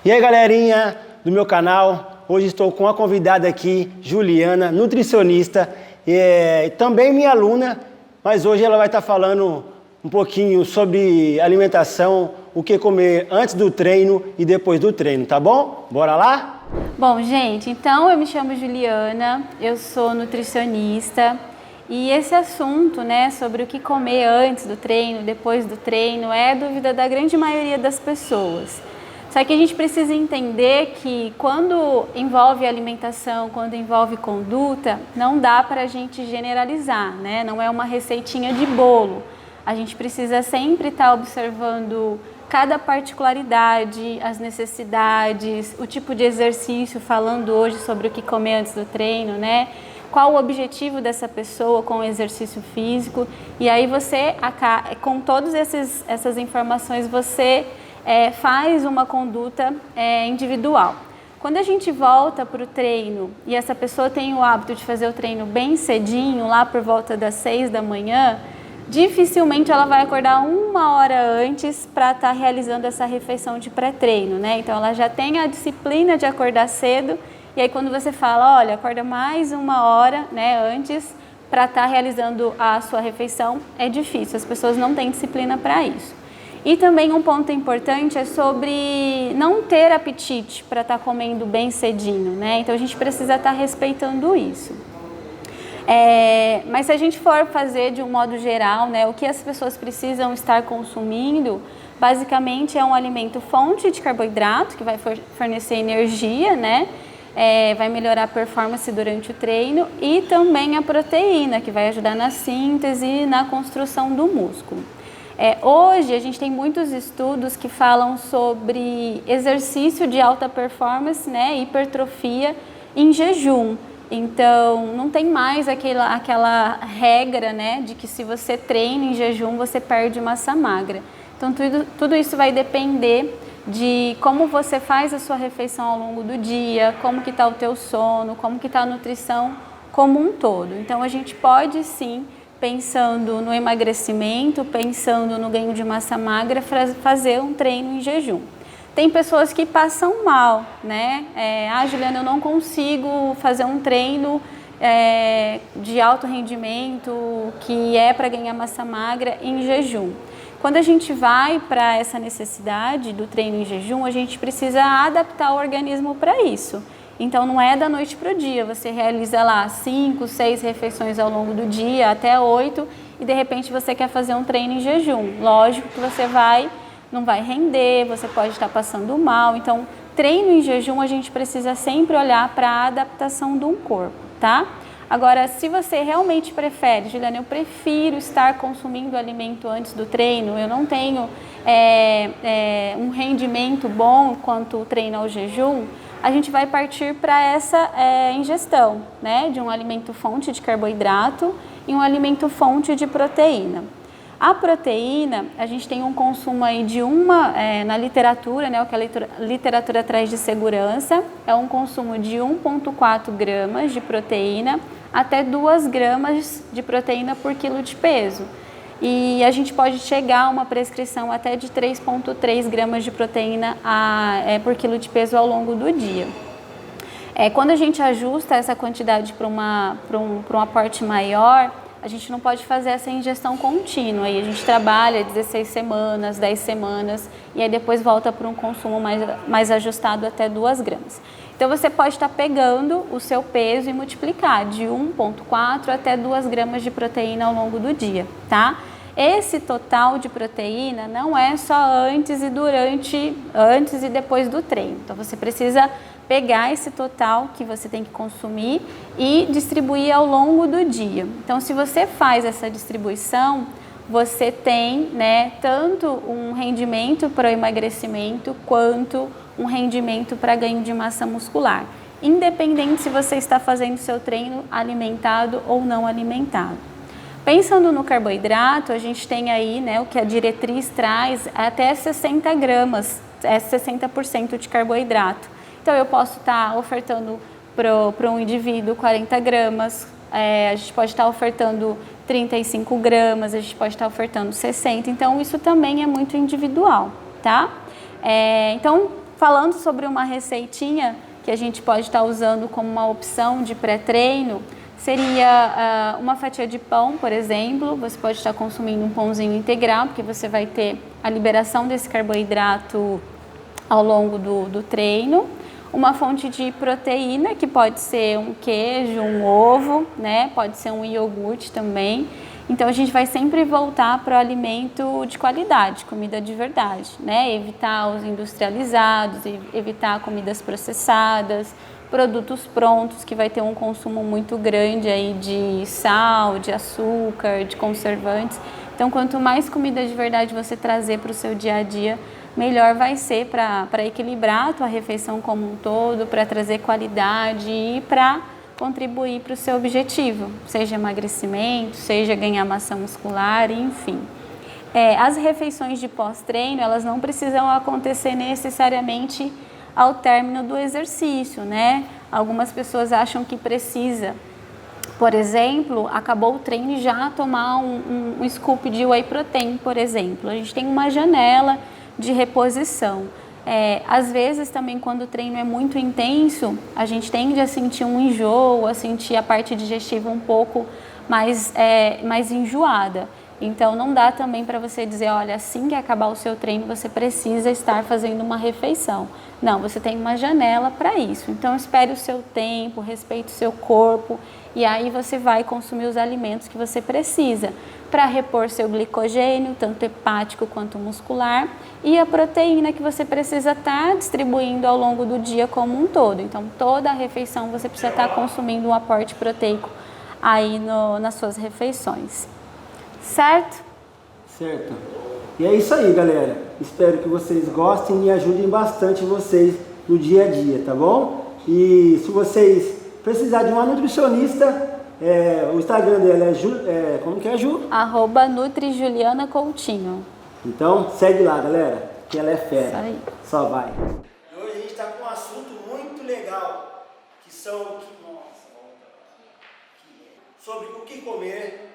E aí, galerinha do meu canal, hoje estou com uma convidada aqui, Juliana, nutricionista, e também minha aluna, mas hoje ela vai estar falando um pouquinho sobre alimentação, o que comer antes do treino e depois do treino, tá bom? Bora lá? Bom, gente, então eu me chamo Juliana, eu sou nutricionista e esse assunto, né, sobre o que comer antes do treino, depois do treino, é dúvida da grande maioria das pessoas. Só que a gente precisa entender que quando envolve alimentação, quando envolve conduta, não dá para a gente generalizar, né? Não é uma receitinha de bolo. A gente precisa sempre estar observando cada particularidade, as necessidades, o tipo de exercício, falando hoje sobre o que comer antes do treino, né? Qual o objetivo dessa pessoa com o exercício físico. E aí você, com todas essas informações, você faz uma conduta individual. Quando a gente volta para o treino e essa pessoa tem o hábito de fazer o treino bem cedinho, lá por volta das 6 da manhã, dificilmente ela vai acordar 1 hora antes para estar realizando essa refeição de pré-treino, né? Então ela já tem a disciplina de acordar cedo e aí quando você fala, olha, acorda mais 1 hora, né, antes para estar realizando a sua refeição, é difícil, as pessoas não têm disciplina para isso. E também um ponto importante é sobre não ter apetite para estar comendo bem cedinho, né? Então a gente precisa estar respeitando isso. Mas se a gente for fazer de um modo geral, né, o que as pessoas precisam estar consumindo, basicamente é um alimento fonte de carboidrato, que vai fornecer energia, né? Vai melhorar a performance durante o treino, e também a proteína, que vai ajudar na síntese e na construção do músculo. Hoje a gente tem muitos estudos que falam sobre exercício de alta performance, né, hipertrofia em jejum. Então não tem mais aquela regra, né, de que se você treina em jejum você perde massa magra. Então tudo isso vai depender de como você faz a sua refeição ao longo do dia, como que está o teu sono, como que está a nutrição como um todo. Então a gente pode sim, pensando no emagrecimento, pensando no ganho de massa magra, fazer um treino em jejum. Tem pessoas que passam mal, né? Juliana, eu não consigo fazer um treino de alto rendimento que é para ganhar massa magra em jejum. Quando a gente vai para essa necessidade do treino em jejum, a gente precisa adaptar o organismo para isso. Então não é da noite para o dia, você realiza lá 5, 6 refeições ao longo do dia, até 8, e de repente você quer fazer um treino em jejum. Lógico que você não vai render, você pode estar passando mal. Então treino em jejum a gente precisa sempre olhar para a adaptação de um corpo, tá? Agora, se você realmente prefere, Juliana, eu prefiro estar consumindo alimento antes do treino, eu não tenho um rendimento bom quanto o treino ao jejum, a gente vai partir para essa ingestão, né, de um alimento fonte de carboidrato e um alimento fonte de proteína. A proteína, a gente tem um consumo aí de na literatura, né, o que a literatura traz de segurança, é um consumo de 1,4 gramas de proteína até 2 gramas de proteína por quilo de peso. E a gente pode chegar a uma prescrição até de 3,3 gramas de proteína por quilo de peso ao longo do dia. Quando a gente ajusta essa quantidade para um aporte maior, a gente não pode fazer essa ingestão contínua. Aí a gente trabalha 16 semanas, 10 semanas e aí depois volta para um consumo mais ajustado até 2 gramas. Então você pode estar pegando o seu peso e multiplicar de 1,4 até 2 gramas de proteína ao longo do dia, tá? Esse total de proteína não é só antes e depois do treino. Então você precisa pegar esse total que você tem que consumir e distribuir ao longo do dia. Então se você faz essa distribuição, você tem, né, tanto um rendimento para o emagrecimento quanto um rendimento para ganho de massa muscular, independente se você está fazendo seu treino alimentado ou não alimentado. Pensando no carboidrato, a gente tem aí, né, o que a diretriz traz, até 60 gramas, 60% de carboidrato. Então eu posso estar ofertando para um indivíduo 40 gramas, a gente pode estar ofertando 35 gramas, a gente pode estar ofertando 60, então isso também é muito individual, tá? Então Falando sobre uma receitinha que a gente pode estar usando como uma opção de pré-treino, seria uma fatia de pão, por exemplo. Você pode estar consumindo um pãozinho integral, porque você vai ter a liberação desse carboidrato ao longo do treino. Uma fonte de proteína, que pode ser um queijo, um ovo, né? Pode ser um iogurte também. Então a gente vai sempre voltar para o alimento de qualidade, comida de verdade, né? Evitar os industrializados, evitar comidas processadas, produtos prontos, que vai ter um consumo muito grande aí de sal, de açúcar, de conservantes. Então quanto mais comida de verdade você trazer para o seu dia a dia, melhor vai ser para equilibrar a tua refeição como um todo, para trazer qualidade e para contribuir para o seu objetivo, seja emagrecimento, seja ganhar massa muscular, enfim. As refeições de pós-treino, elas não precisam acontecer necessariamente ao término do exercício, né? Algumas pessoas acham que precisa, por exemplo, acabou o treino e já tomar um scoop de whey protein, por exemplo. A gente tem uma janela de reposição. Às vezes também quando o treino é muito intenso, a gente tende a sentir um enjoo, a sentir a parte digestiva um pouco mais enjoada. Então não dá também para você dizer, olha, assim que acabar o seu treino você precisa estar fazendo uma refeição. Não, você tem uma janela para isso. Então espere o seu tempo, respeite o seu corpo e aí você vai consumir os alimentos que você precisa para repor seu glicogênio, tanto hepático quanto muscular, e a proteína que você precisa estar distribuindo ao longo do dia como um todo. Então toda a refeição você precisa estar consumindo um aporte proteico aí nas suas refeições. Certo? Certo. E é isso aí, galera. Espero que vocês gostem e ajudem bastante vocês no dia a dia, tá bom? E se vocês precisarem de uma nutricionista, o Instagram dela é como que é, Ju? @NutriJulianaCoutinho. Então, segue lá, galera, que ela é fera. Isso aí. Só vai. E hoje a gente está com um assunto muito legal, que são sobre o que comer,